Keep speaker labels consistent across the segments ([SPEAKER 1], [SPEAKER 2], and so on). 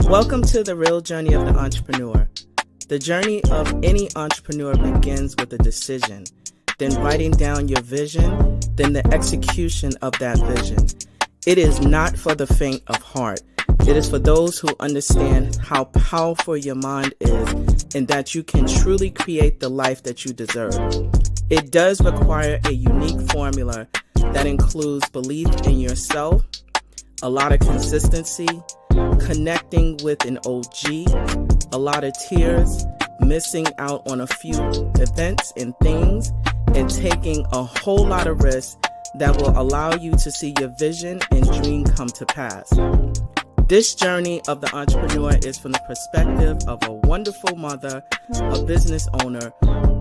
[SPEAKER 1] Welcome to the real journey of the entrepreneur. The journey of any entrepreneur begins with a decision, then writing down your vision, then the execution of that vision. It is not for the faint of heart. It is for those who understand how powerful your mind is and that you can truly create the life that you deserve. It does require a unique formula that includes belief in yourself, a lot of consistency, connecting with an OG, a lot of tears, missing out on a few events and things, and taking a whole lot of risks that will allow you to see your vision and dream come to pass. This journey of the entrepreneur is from the perspective of a wonderful mother, a business owner,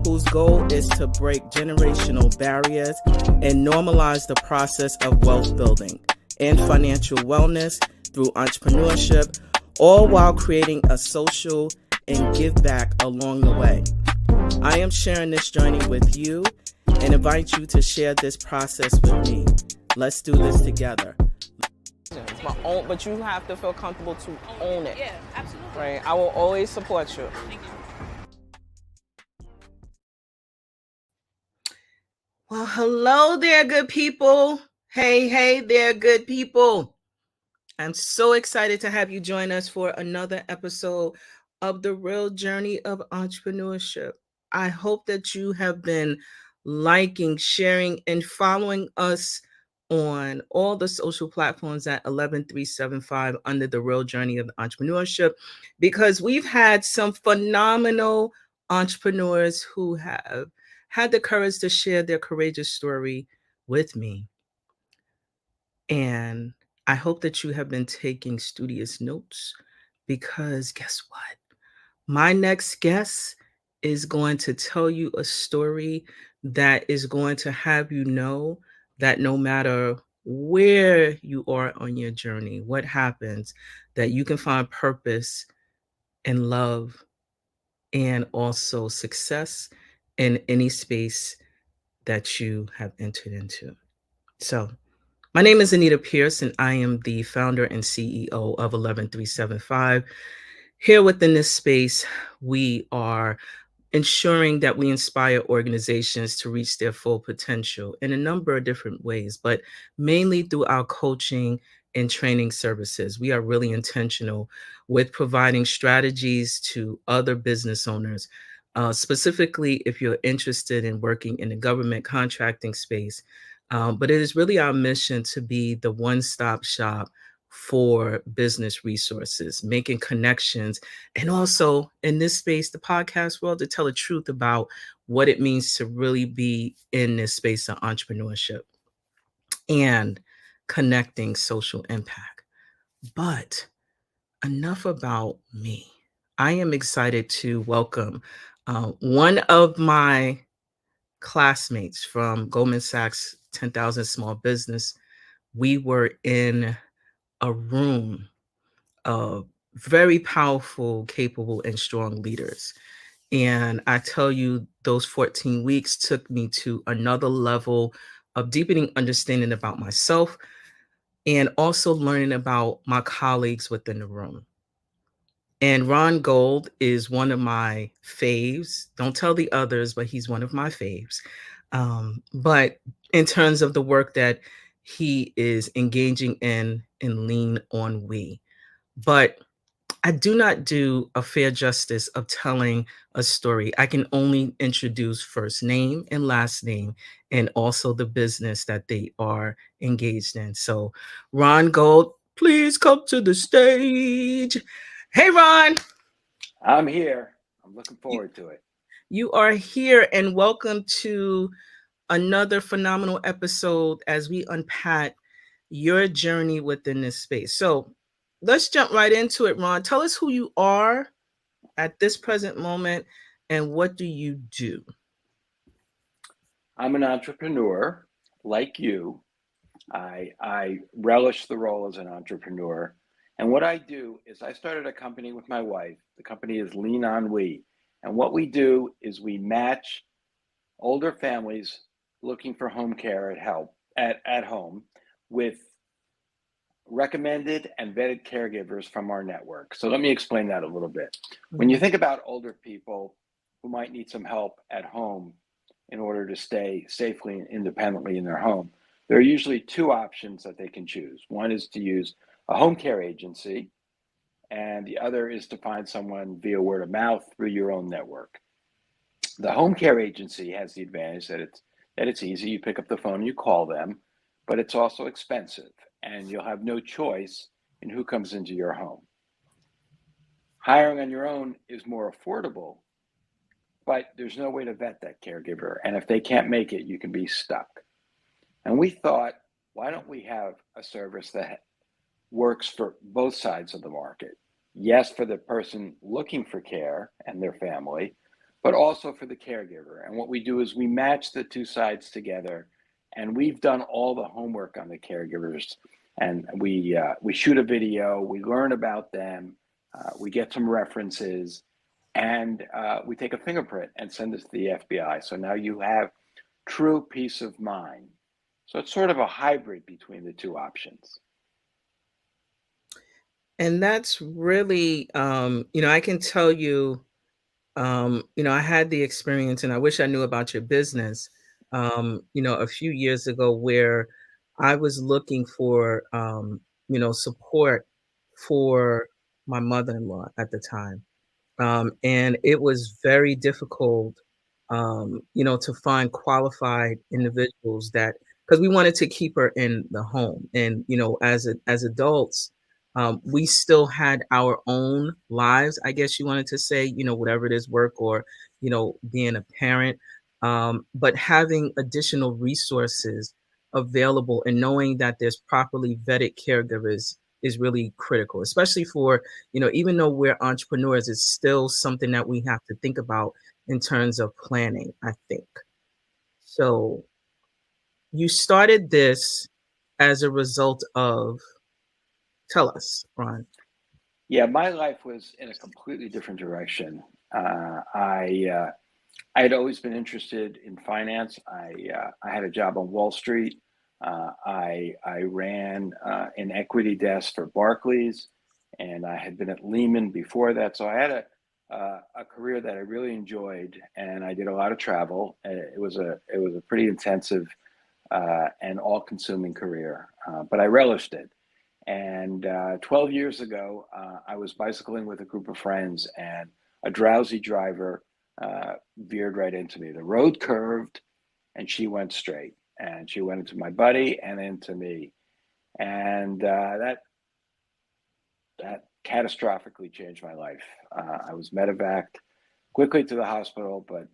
[SPEAKER 1] whose goal is to break generational barriers and normalize the process of wealth building and financial wellness through entrepreneurship, all while creating a social and give back along the way. I am sharing this journey with you and invite you to share this process with me. Let's do this together. It's my own, but you have to feel comfortable to own it.
[SPEAKER 2] Yeah, absolutely.
[SPEAKER 1] Right? I will always support you.
[SPEAKER 2] Thank you.
[SPEAKER 1] Well, hello there, good people. Hey there, good people. I'm so excited to have you join us for another episode of The Real Journey of Entrepreneurship. I hope that you have been liking, sharing, and following us on all the social platforms at 11375 under The Real Journey of Entrepreneurship, because we've had some phenomenal entrepreneurs who have had the courage to share their courageous story with me. And I hope that you have been taking studious notes, because guess what? My next guest is going to tell you a story that is going to have you know that no matter where you are on your journey, what happens, that you can find purpose and love and also success in any space that you have entered into. So, my name is Anita Pierce, and I am the founder and CEO of 11375. Here within this space, we are ensuring that we inspire organizations to reach their full potential in a number of different ways, but mainly through our coaching and training services. We are really intentional with providing strategies to other business owners, specifically if you're interested in working in the government contracting space. But it is really our mission to be the one-stop shop for business resources, making connections, and also in this space, the podcast world, to tell the truth about what it means to really be in this space of entrepreneurship and connecting social impact. But enough about me. I am excited to welcome one of my classmates from Goldman Sachs 10,000 Small Business. We were in a room of very powerful, capable, and strong leaders. And I tell you, those 14 weeks took me to another level of deepening understanding about myself and also learning about my colleagues within the room. And Ron Gold is one of my faves. Don't tell the others, but he's one of my faves. But in terms of the work that he is engaging in LeanonWe. But I do not do a fair justice of telling a story. I can only introduce first name and last name and also the business that they are engaged in. So, Ron Gold, please come to the stage. Hey, Ron.
[SPEAKER 3] I'm here. I'm looking forward to it.
[SPEAKER 1] You are here, and welcome to another phenomenal episode as we unpack your journey within this space. So let's jump right into it, Ron. Tell us who you are at this present moment and what do you do?
[SPEAKER 3] I'm an entrepreneur like you. I relish the role as an entrepreneur. And what I do is I started a company with my wife. The company is LeanonWe. And what we do is we match older families looking for home care at home with recommended and vetted caregivers from our network. So let me explain that a little bit. When you
[SPEAKER 1] Mhm.
[SPEAKER 3] think about older people who might need some help at home in order to stay safely and independently in their home, there are usually two options that they can choose. One is to use a home care agency, and the other is to find someone via word of mouth through your own network. The home care agency has the advantage that it's easy. You pick up the phone, you call them, but it's also expensive, and you'll have no choice in who comes into your home. Hiring on your own is more affordable, but there's no way to vet that caregiver, and if they can't make it, you can be stuck. And we thought, why don't we have a service that works for both sides of the market? Yes, for the person looking for care and their family, but also for the caregiver. And what we do is we match the two sides together, and we've done all the homework on the caregivers. And we shoot a video, we learn about them, we get some references, and we take a fingerprint and send it to the FBI. So now you have true peace of mind. So it's sort of a hybrid between the two options.
[SPEAKER 1] And that's really, I can tell you, I had the experience, and I wish I knew about your business, a few years ago where I was looking for, support for my mother-in-law at the time. And it was very difficult, to find qualified individuals that because we wanted to keep her in the home, and as adults, we still had our own lives. I guess you wanted to say, whatever it is, work or being a parent, but having additional resources available and knowing that there's properly vetted caregivers is really critical, especially for even though we're entrepreneurs, it's still something that we have to think about in terms of planning, I think. So you started this as a result of, tell us, Ron.
[SPEAKER 3] Yeah, my life was in a completely different direction. I had always been interested in finance. I had a job on Wall Street. I ran an equity desk for Barclays, and I had been at Lehman before that. So I had a career that I really enjoyed, and I did a lot of travel. It was a pretty intensive and all-consuming career, but I relished it. And 12 years ago, I was bicycling with a group of friends, and a drowsy driver veered right into me. The road curved, and she went straight. And she went into my buddy and into me. And that catastrophically changed my life. I was medevaced quickly to the hospital, but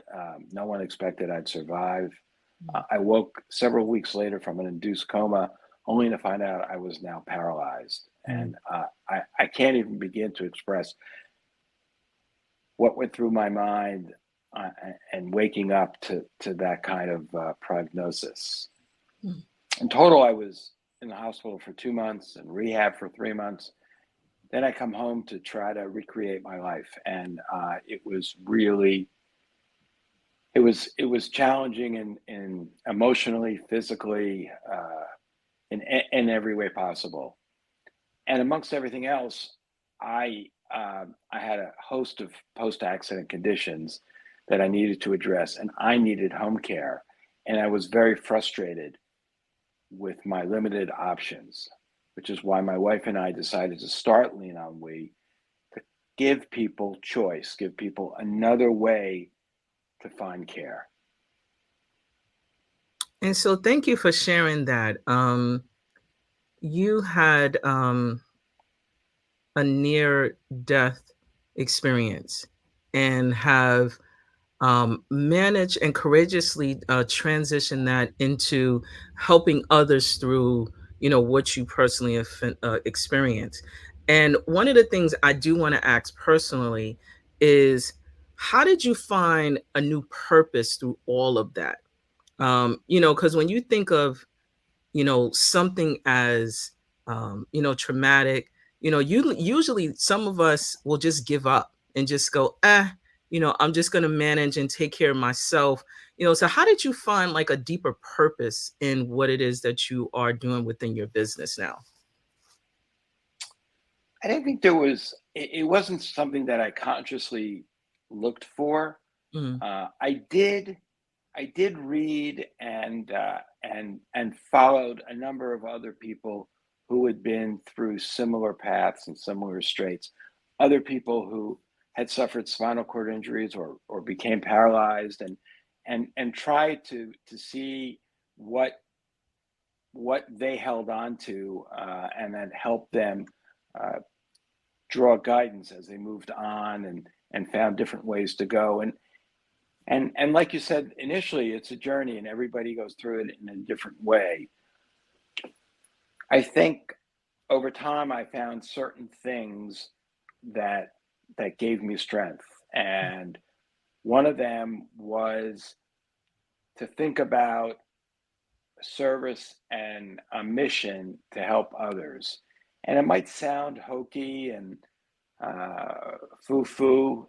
[SPEAKER 3] no one expected I'd survive. I woke several weeks later from an induced coma, only to find out I was now paralyzed.
[SPEAKER 1] Mm.
[SPEAKER 3] And I can't even begin to express what went through my mind and waking up to that kind of prognosis.
[SPEAKER 1] Mm.
[SPEAKER 3] In total, I was in the hospital for 2 months and rehab for 3 months. Then I come home to try to recreate my life, and it was really it was challenging in emotionally, physically, in every way possible. And amongst everything else, I had a host of post-accident conditions that I needed to address, and I needed home care, and I was very frustrated with my limited options, which is why my wife and I decided to start LeanonWe to give people choice, give people another way to find care.
[SPEAKER 1] And so thank you for sharing that. You had a near death experience and have manage and courageously transition that into helping others through what you personally have experienced. And one of the things I do want to ask personally is, how did you find a new purpose through all of that? Because when you think of something as traumatic, you usually some of us will just give up and just go, I'm just going to manage and take care of myself. So how did you find like a deeper purpose in what it is that you are doing within your business now?
[SPEAKER 3] I didn't think there was. It wasn't something that I consciously looked for.
[SPEAKER 1] Mm,
[SPEAKER 3] I did. I did read and followed a number of other people who had been through similar paths and similar straits. Other people who had suffered spinal cord injuries or became paralyzed, and tried to see what they held on to, and then help them uh, draw guidance as they moved on and found different ways to go. And like you said, initially it's a journey and everybody goes through it in a different way. I think over time I found certain things that that gave me strength. And one of them was to think about service and a mission to help others. And it might sound hokey and foo-foo,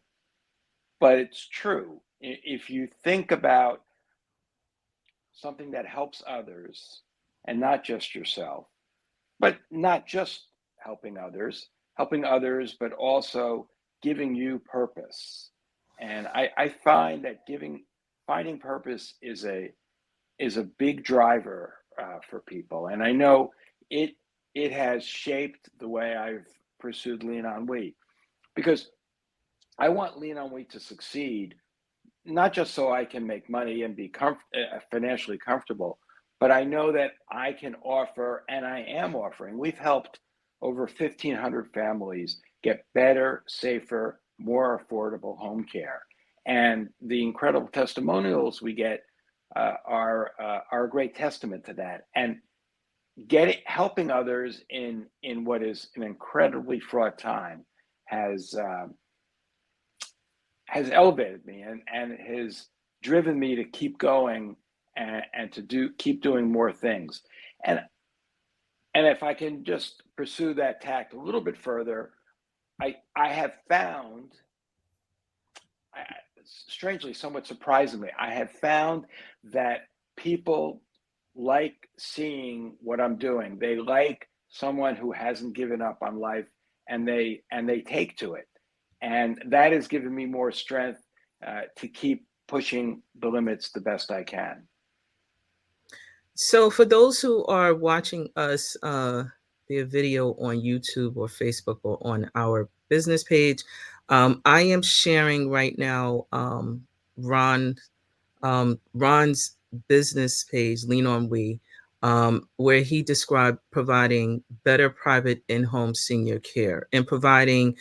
[SPEAKER 3] but it's true. If you think about something that helps others and not just yourself, but not just helping others, but also giving you purpose. And I find that finding purpose is a big driver for people. And I know it it has shaped the way I've pursued LeanonWe, because I want LeanonWe to succeed, not just so I can make money and be financially comfortable, but I know that I can offer, and I am offering. We've helped over 1,500 families get better, safer, more affordable home care, and the incredible testimonials we get are a great testament to that. And helping others in what is an incredibly fraught time has has elevated me and has driven me to keep going and to keep doing more things. And and if I can just pursue that tact a little bit further, I have found, strangely, somewhat surprisingly, I have found that people like seeing what I'm doing. They like someone who hasn't given up on life, and they take to it, and that has given me more strength to keep pushing the limits the best I can.
[SPEAKER 1] So, for those who are watching us via video on YouTube or Facebook or on our business page, I am sharing right now Ron Ron's business page, Lean On We, where he described providing better private in-home senior care and providing,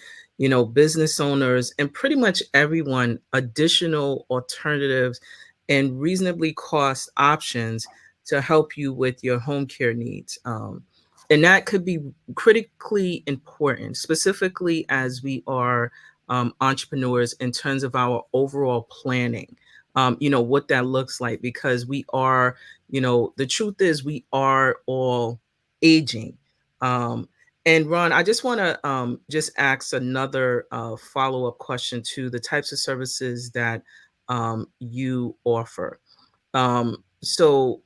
[SPEAKER 1] business owners and pretty much everyone additional alternatives and reasonably cost options to help you with your home care needs. And that could be critically important, specifically as we are entrepreneurs in terms of our overall planning, what that looks like, because we are, the truth is we are all aging. Um, and Ron, I just want to just ask another follow-up question to the types of services that you offer. So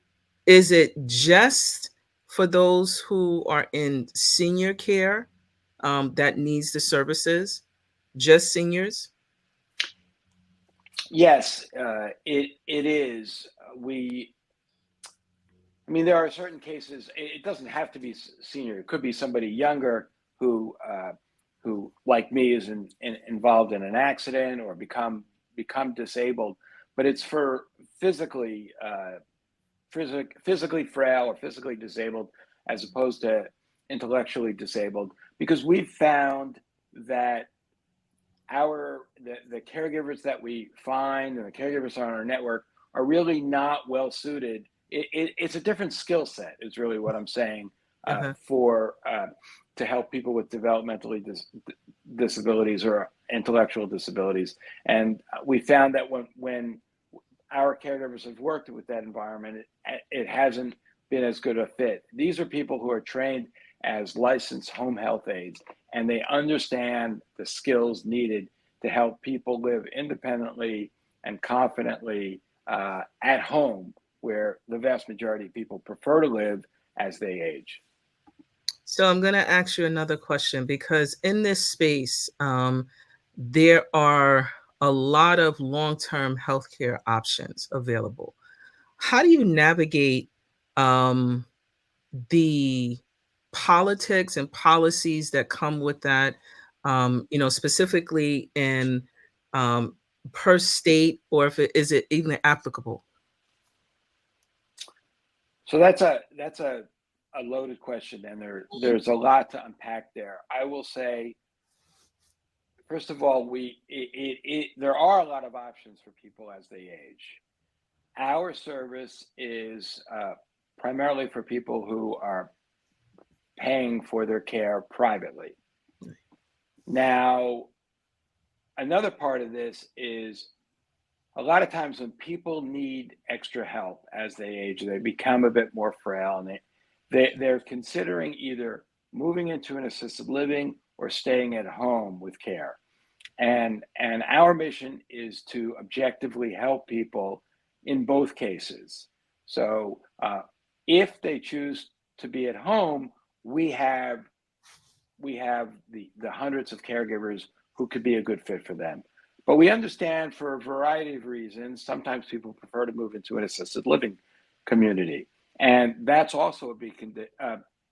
[SPEAKER 1] is it just for those who are in senior care that needs the services? Just seniors?
[SPEAKER 3] Yes, it is. I mean, there are certain cases. It doesn't have to be senior. It could be somebody younger who, like me, is involved in an accident or become disabled. But it's for physically frail or physically disabled, as opposed to intellectually disabled, because we've found that the caregivers that we find and the caregivers on our network are really not well suited. It's a different skill set, is really what I'm saying,
[SPEAKER 1] Uh-huh.
[SPEAKER 3] for to help people with developmentally disabilities or intellectual disabilities. And we found that when our caregivers have worked with that environment, it hasn't been as good a fit. These are people who are trained as licensed home health aides, and they understand the skills needed to help people live independently and confidently at home, where the vast majority of people prefer to live as they age.
[SPEAKER 1] So I'm going to ask you another question because in this space, there are a lot of long-term healthcare options available. How do you navigate um, the politics and policies that come with that? Specifically in um, per state, or if it is it even applicable?
[SPEAKER 3] So that's a loaded question, and there's a lot to unpack there. I will say, first of all, there are a lot of options for people as they age. Our service is primarily for people who are paying for their care privately. Now, another part of this is a lot of times when people need extra help as they age, they become a bit more frail, and they're considering either moving into an assisted living or staying at home with care. And our mission is to objectively help people in both cases. So if they choose to be at home, we have the hundreds of caregivers who could be a good fit for them. But we understand for a variety of reasons, sometimes people prefer to move into an assisted living community. And that's also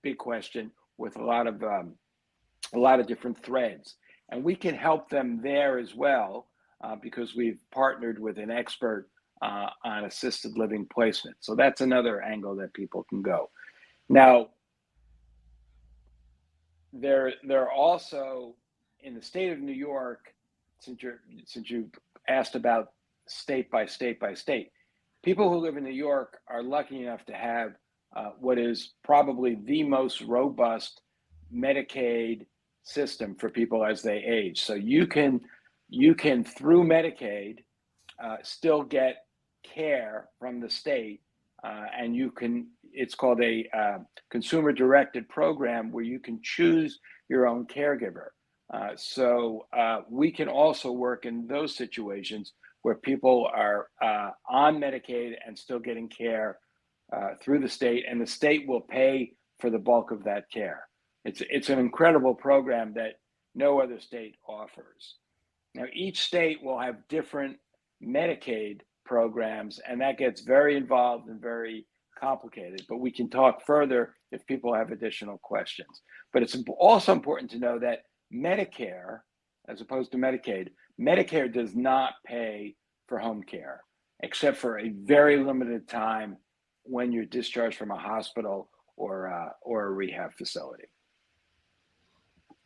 [SPEAKER 3] big question with a lot of different threads. And we can help them there as well because we've partnered with an expert on assisted living placement. So that's another angle that people can go. Now, there are also in the state of New York, since you asked about state by state by state, people who live in New York are lucky enough to have what is probably the most robust Medicaid system for people as they age. So you can through Medicaid still get care from the state, and you can. It's called a consumer directed program where you can choose your own caregiver. So we can also work in those situations where people are on Medicaid and still getting care through the state, and the state will pay for the bulk of that care. It's an incredible program that no other state offers. Now, each state will have different Medicaid programs, and that gets very involved and very complicated. But we can talk further if people have additional questions. But it's also important to know that Medicare, as opposed to Medicaid, Medicare does not pay for home care, except for a very limited time when you're discharged from a hospital or a rehab facility.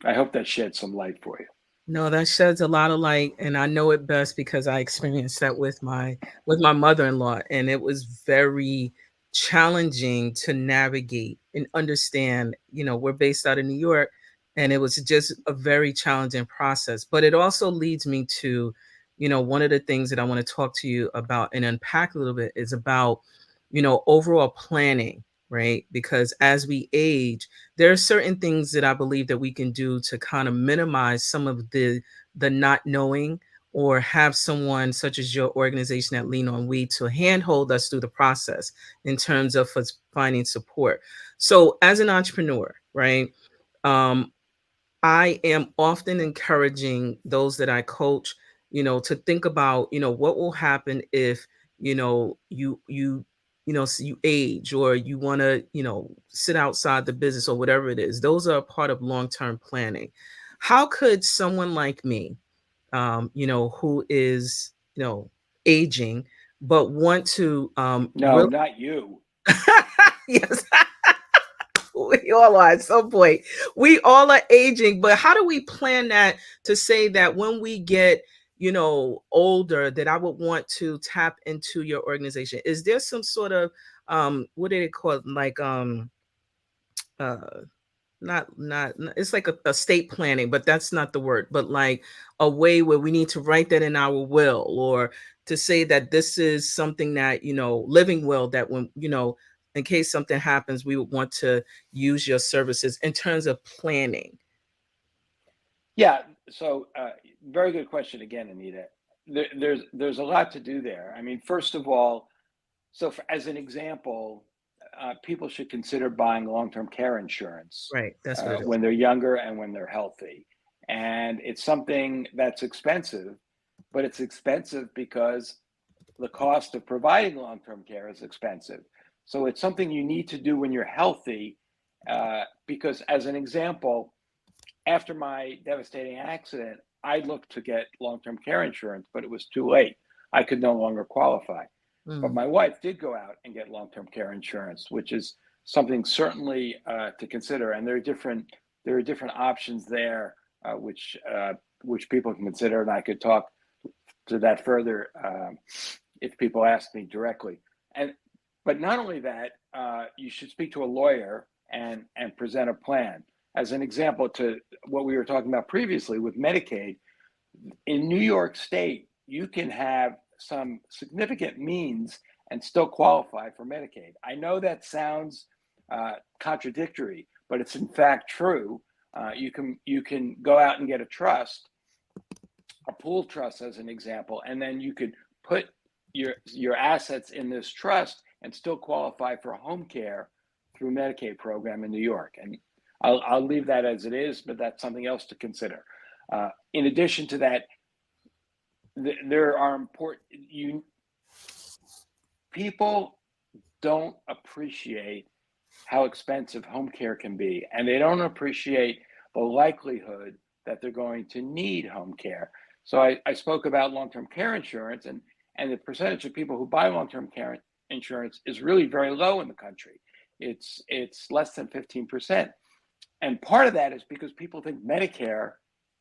[SPEAKER 3] I hope that sheds some light for you.
[SPEAKER 1] No, that sheds a lot of light, and I know it best because I experienced that with my mother-in-law, and it was very challenging to navigate and understand. We're based out of New York, and it was just a very challenging process. But it also leads me to, one of the things that I want to talk to you about and unpack a little bit is about, overall planning, right? Because as we age, there are certain things that I believe that we can do to kind of minimize some of the not knowing, or have someone such as your organization at Lean On We to handhold us through the process in terms of us finding support. So as an entrepreneur, right? Um, I am often encouraging those that I coach, to think about, what will happen if, you age, or you want to, sit outside the business, or whatever it is. Those are a part of long-term planning. How could someone like me, who is, aging, but want to
[SPEAKER 3] No,
[SPEAKER 1] really,
[SPEAKER 3] not you.
[SPEAKER 1] yes, we all are at some point. We all are aging, but how do we plan that to say that when we get, older, that I would want to tap into your organization? Is there some sort of what do they call it? Like uh it's like a estate planning, but that's not the word, but like a way where we need to write that in our will, or to say that this is something that, living will, that when, in case something happens, we would want to use your services in terms of planning.
[SPEAKER 3] Yeah. So very good question again, Anita. There's a lot to do there. I mean, first of all, as an example, people should consider buying long-term care insurance
[SPEAKER 1] Right. That's what it is.
[SPEAKER 3] when they're younger and when they're healthy. And it's something that's expensive, but it's expensive because the cost of providing long-term care is expensive. So it's something you need to do when you're healthy, because as an example, after my devastating accident, I looked to get long-term care insurance, but it was too late. I could no longer qualify. But
[SPEAKER 1] Mm.
[SPEAKER 3] my wife did go out and get long-term care insurance, which is something certainly to consider. And there are different options there, which people can consider, and I could talk to that further if people ask me directly. And but not only that, you should speak to a lawyer and present a plan. As an example to what we were talking about previously with Medicaid, in New York State, you can have some significant means and still qualify for Medicaid. I know that sounds contradictory, but it's in fact true. You can go out and get a trust, a pool trust as an example, and then you could put your assets in this trust and still qualify for home care through Medicaid program in New York. And I'll leave that as it is, but that's something else to consider. In addition to that, there are people don't appreciate how expensive home care can be, and they don't appreciate the likelihood that they're going to need home care. So I spoke about long-term care insurance, and the percentage of people who buy long-term care insurance is really very low in the country. It's less than 15%. And part of that is because people think Medicare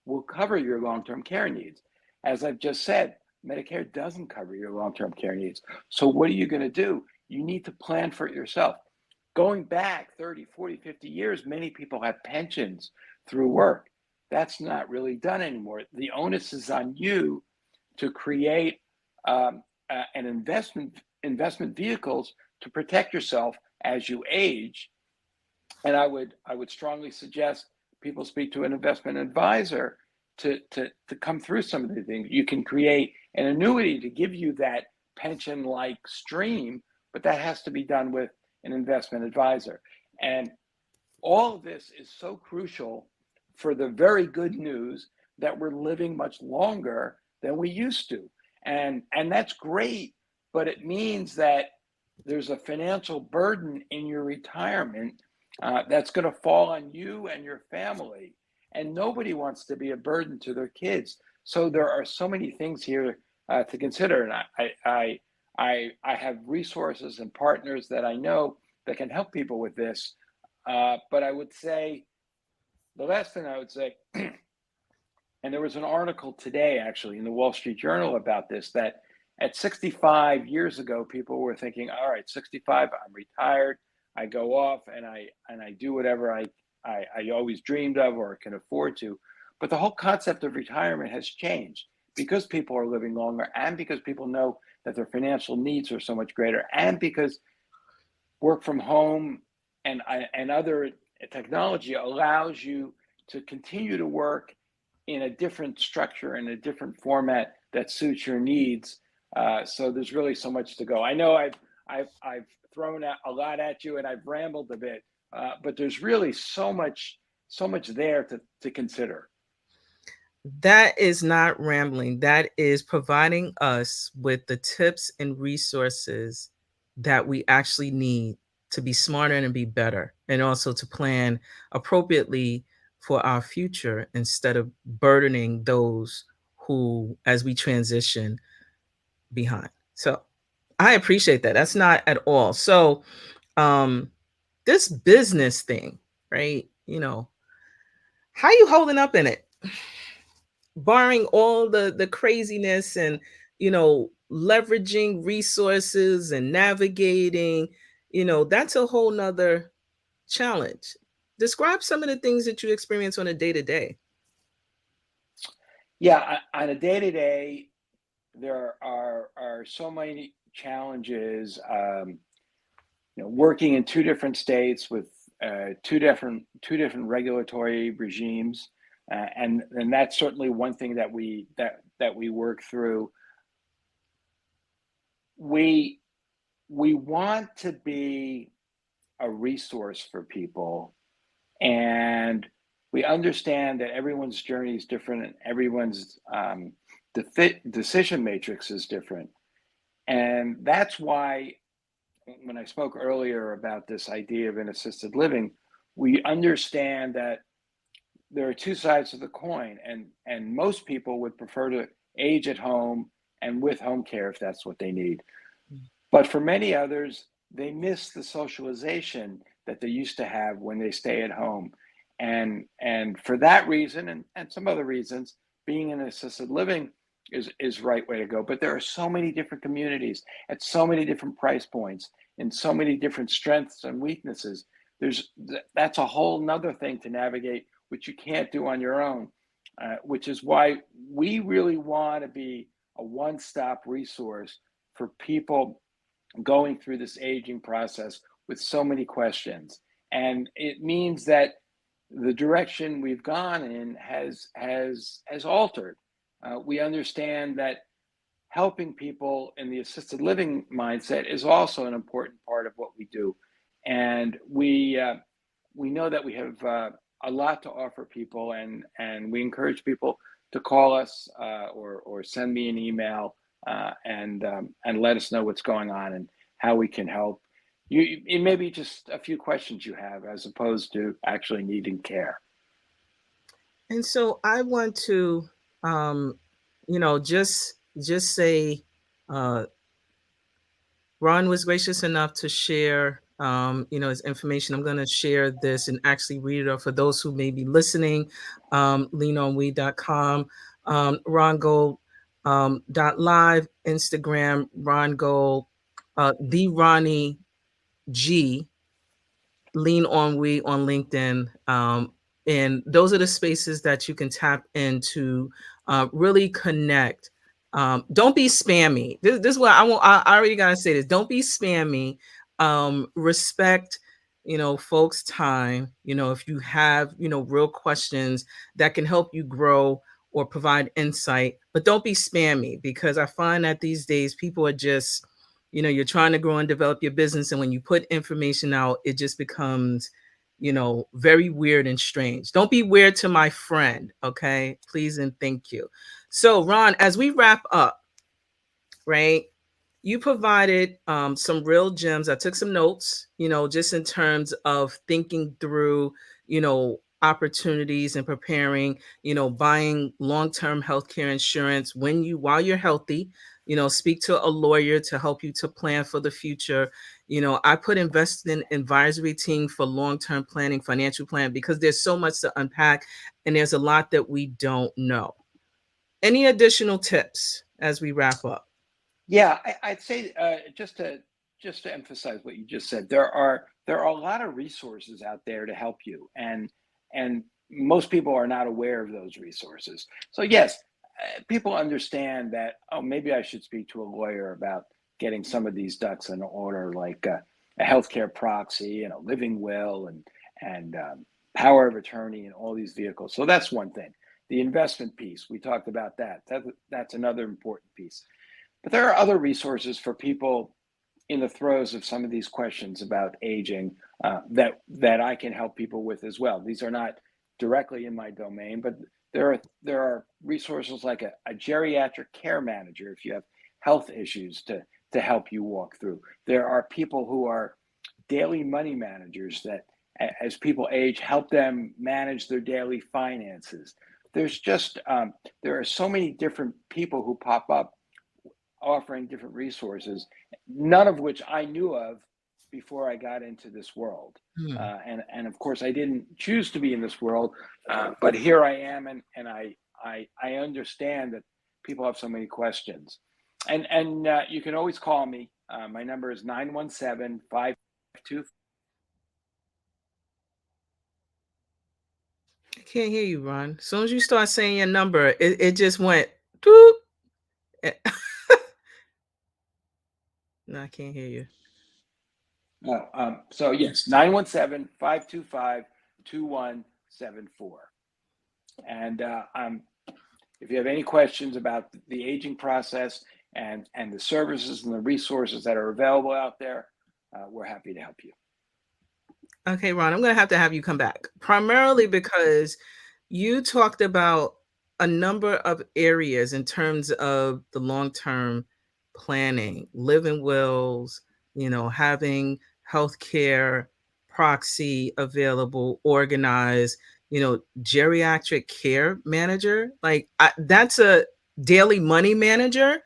[SPEAKER 3] will cover your long-term care needs. As I've just said, Medicare doesn't cover your long-term care needs. So what are you going to do? You need to plan for it yourself. Going back 30, 40, 50 years, many people have pensions through work. That's not really done anymore. The onus is on you to create an investment vehicles to protect yourself as you age. And I would strongly suggest people speak to an investment advisor to come through some of the things. You can create an annuity to give you that pension-like stream, but that has to be done with an investment advisor. And all of this is so crucial for the very good news that we're living much longer than we used to. And that's great, but it means that there's a financial burden in your retirement that's going to fall on you and your family. And nobody wants to be a burden to their kids. So there are so many things here to consider. And I have resources and partners that I know that can help people with this. But I would say, the last thing I would say, and there was an article today actually in the Wall Street Journal about this, that at 65 years ago, people were thinking, all right, 65, I'm retired. I go off and I do whatever I always dreamed of or can afford to. But the whole concept of retirement has changed because people are living longer, and because people know that their financial needs are so much greater, and because work from home and other technology allows you to continue to work in a different structure, in a different format that suits your needs. So there's really so much to go. I know I've thrown a lot at you and I've rambled a bit, but there's really so much there to consider.
[SPEAKER 1] That is not rambling. That is providing us with the tips and resources that we actually need to be smarter and be better, and also to plan appropriately for our future instead of burdening those who, as we transition, behind. So I appreciate that. That's not at all. So, um, this business thing, right? How you holding up in it? Barring all the craziness and leveraging resources and navigating, that's a whole nother challenge. Describe some of the things that you experience on a day-to-day.
[SPEAKER 3] Yeah, on a day-to-day, there are so many challenges. Working in two different states with two different regulatory regimes, and that's certainly one thing that we work through. We want to be a resource for people, and we understand that everyone's journey is different and everyone's decision matrix is different. And that's why when I spoke earlier about this idea of an assisted living, we understand that there are two sides of the coin, and most people would prefer to age at home and with home care if that's what they need. But for many others, they miss the socialization that they used to have when they stay at home. And for that reason, and some other reasons, being in assisted living is the right way to go. But there are so many different communities at so many different price points and so many different strengths and weaknesses. That's a whole nother thing to navigate, which you can't do on your own, which is why we really want to be a one-stop resource for people going through this aging process with so many questions. And it means that the direction we've gone in has altered. We understand that helping people in the assisted living mindset is also an important part of what we do, and we know that we have a lot to offer people, and we encourage people to call us or send me an email and let us know what's going on and how we can help. It may be just a few questions you have as opposed to actually needing care.
[SPEAKER 1] And so I want to, just say, uh, Ron was gracious enough to share, his information. I'm going to share this and actually read it out for those who may be listening. LeanonWe.com, Ron Gold .live, Instagram, Ron Gold, the Ronnie G, LeanonWe on LinkedIn. And those are the spaces that you can tap into, really connect. Don't be spammy. This is what I want. I already gotta say this. Don't be spammy. Respect, folks' time. If you have, real questions that can help you grow or provide insight, but don't be spammy, because I find that these days people are just, you're trying to grow and develop your business, and when you put information out, it just becomes, very weird and strange. Don't be weird to my friend, okay? Please and thank you. So, Ron, as we wrap up, right? You provided some real gems. I took some notes, just in terms of thinking through, opportunities and preparing, buying long-term healthcare insurance while you're healthy. Speak to a lawyer to help you to plan for the future. I put invest in advisory team for long-term planning, financial plan, because there's so much to unpack and there's a lot that we don't know. Any additional tips as we wrap up?
[SPEAKER 3] Yeah, I'd say just to emphasize what you just said, there are a lot of resources out there to help you, and most people are not aware of those resources. So yes, people understand that, oh, maybe I should speak to a lawyer about getting some of these ducks in order, like a healthcare proxy and a living will and power of attorney and all these vehicles. So that's one thing. The investment piece, we talked about that. That's another important piece. But there are other resources for people in the throes of some of these questions about aging, that I can help people with as well. These are not directly in my domain, but there are resources like a geriatric care manager if you have health issues to help you walk through. There are people who are daily money managers that, as people age, help them manage their daily finances. There's just there are so many different people who pop up offering different resources, none of which I knew of before I got into this world.
[SPEAKER 1] Hmm.
[SPEAKER 3] And of course, I didn't choose to be in this world, but here I am, and I understand that people have so many questions. And you can always call me. My number is 917-522.
[SPEAKER 1] I can't hear you, Ron. As soon as you start saying your number, it just went doop. Eh, No, I can't hear you.
[SPEAKER 3] So yes, 917-525-2174. And if you have any questions about the aging process and the services and the resources that are available out there, we're happy to help you.
[SPEAKER 1] Okay, Ron, I'm going to have you come back, primarily because you talked about a number of areas in terms of the long-term planning, living wills, having healthcare proxy available, organized, geriatric care manager. Like that's a daily money manager.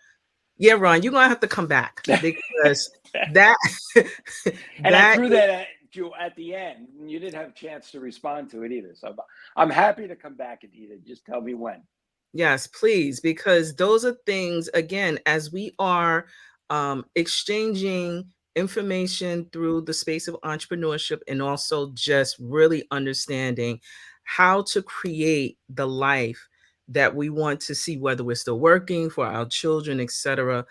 [SPEAKER 1] Yeah, Ron, you're gonna have to come back because that
[SPEAKER 3] And I
[SPEAKER 1] that
[SPEAKER 3] threw that at you at the end. You didn't have a chance to respond to it either. So I'm happy to come back, Anita. Just tell me when.
[SPEAKER 1] Yes, please, because those are things, again, as we are exchanging information through the space of entrepreneurship and also just really understanding how to create the life that we want to see, whether we're still working for our children, etc.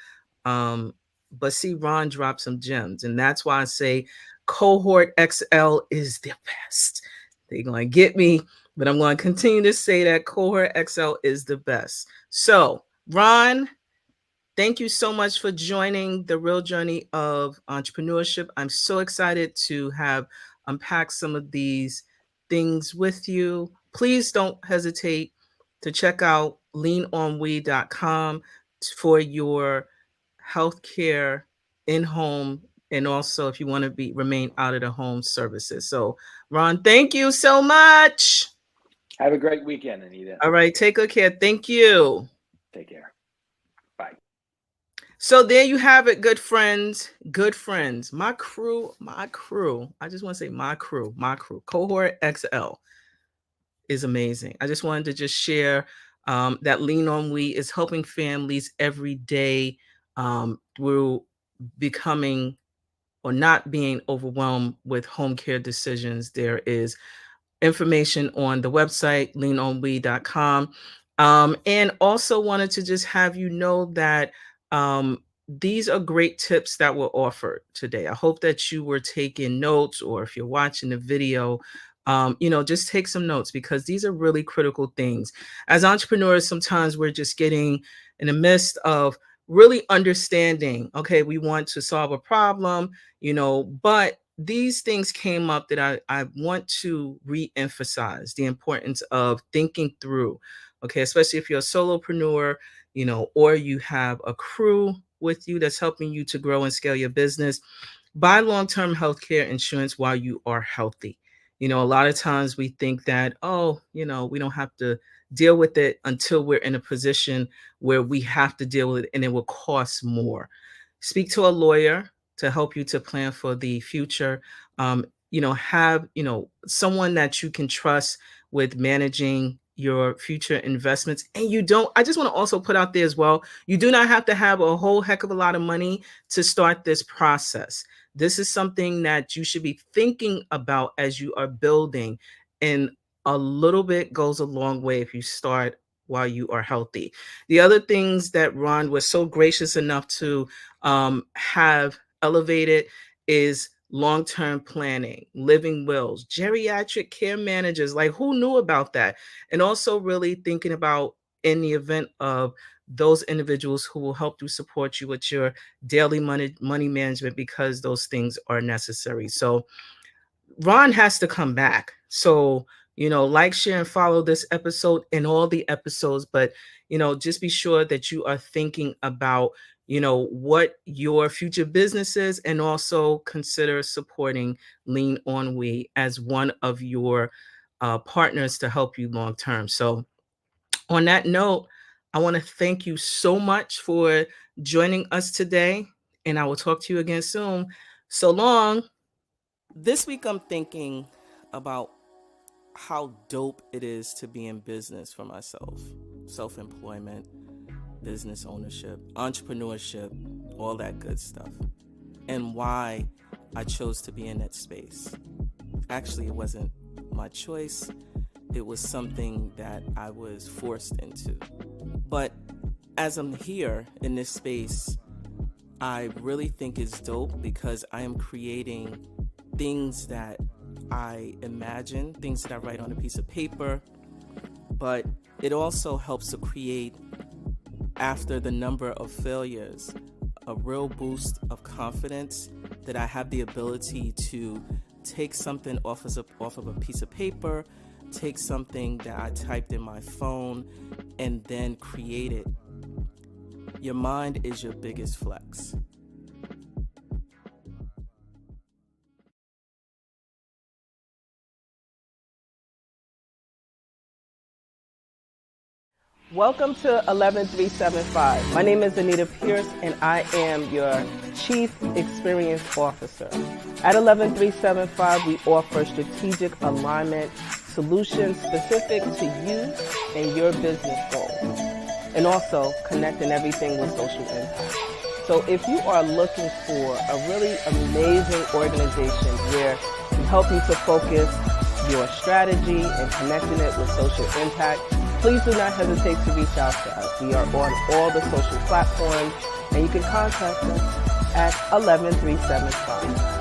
[SPEAKER 1] Um, but see, Ron dropped some gems, and that's why I say Cohort XL is the best. They're going to get me, but I'm going to continue to say that Cohort XL is the best. So, Ron, thank you so much for joining the real journey of entrepreneurship. I'm so excited to have unpacked some of these things with you. Please don't hesitate to check out LeanonWe.com for your healthcare in home, and also if you want to be remain out of the home services. So, Ron, thank you so much.
[SPEAKER 3] Have a great weekend, Anita.
[SPEAKER 1] All right, take good care. Thank you.
[SPEAKER 3] Take care. Bye.
[SPEAKER 1] So there you have it, good friends. Good friends. My crew, my crew. I just want to say my crew, my crew. Cohort XL is amazing. I just wanted to just share that Lean On We is helping families every day through becoming or not being overwhelmed with home care decisions. There is information on the website, leanonwe.com. And also wanted to just have you know that these are great tips that were offered today. I hope that you were taking notes, or if you're watching the video, just take some notes, because these are really critical things. As entrepreneurs, sometimes we're just getting in the midst of really understanding, okay, we want to solve a problem, but these things came up that I want to re-emphasize the importance of thinking through, okay, especially if you're a solopreneur, or you have a crew with you that's helping you to grow and scale your business. Buy long-term healthcare insurance while you are healthy. A lot of times we think that, oh, we don't have to deal with it until we're in a position where we have to deal with it and it will cost more. Speak to a lawyer to help you to plan for the future. Have, someone that you can trust with managing your future investments. And I just want to also put out there as well, you do not have to have a whole heck of a lot of money to start this process. This is something that you should be thinking about as you are building. And a little bit goes a long way if you start while you are healthy. The other things that Ron was so gracious enough to have elevated is long-term planning, living wills, geriatric care managers. Like, who knew about that? And also really thinking about, in the event of those individuals who will help to support you with your daily money management, because those things are necessary. So Ron has to come back. So, like, share, and follow this episode and all the episodes. But, just be sure that you are thinking about, what your future business is, and also consider supporting Lean On We as one of your partners to help you long term. So, on that note, I want to thank you so much for joining us today. And I will talk to you again soon. So long. This week, I'm thinking about how dope it is to be in business for myself, self-employment, business ownership, entrepreneurship, all that good stuff, and why I chose to be in that space. Actually, it wasn't my choice. It was something that I was forced into. But as I'm here in this space, I really think it's dope because I am creating things that I imagine, things that I write on a piece of paper, but it also helps to create, after the number of failures, a real boost of confidence that I have the ability to take something off of a piece of paper, take something that I typed in my phone, and then create it. Your mind is your biggest flex. Welcome to 11375. My name is Anita Pierce, and I am your Chief Experience Officer. At 11375, we offer strategic alignment solutions specific to you and your business goals, and also connecting everything with social impact. So if you are looking for a really amazing organization where we help you to focus your strategy and connecting it with social impact, please do not hesitate to reach out to us. We are on all the social platforms, and you can contact us at 11375.